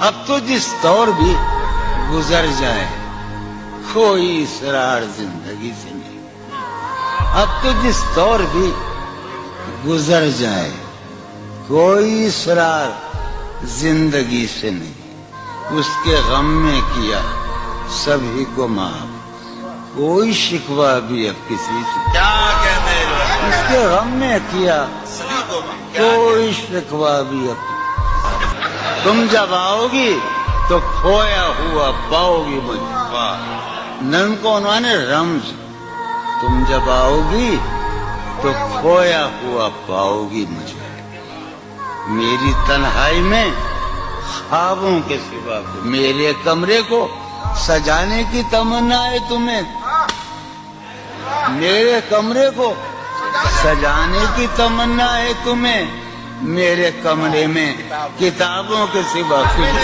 अब तो जिस दौर भी गुजर जाए कोई इसरार जिंदगी से नहीं। अब तो जिस दौर भी गुजर जाए कोई इसरार जिंदगी से नहीं। उसके गम में किया सभी को माफ, कोई शिकवा भी अब किसी से। क्या कहते हैं उसके गम में किया सभी को कोई शिकवा भी अब। तुम जब आओगी तो खोया हुआ पाओगी मुझे। नन को उन्होंने रम्ज, तुम जब आओगी तो खोया हुआ पाओगी मुझे। मेरी तन्हाई में ख्वाबों के सिवा मेरे कमरे को सजाने की तमन्ना है तुम्हें। मेरे कमरे को सजाने की तमन्ना है तुम्हें। मेरे कमरे में किताबों के सिवा कुछ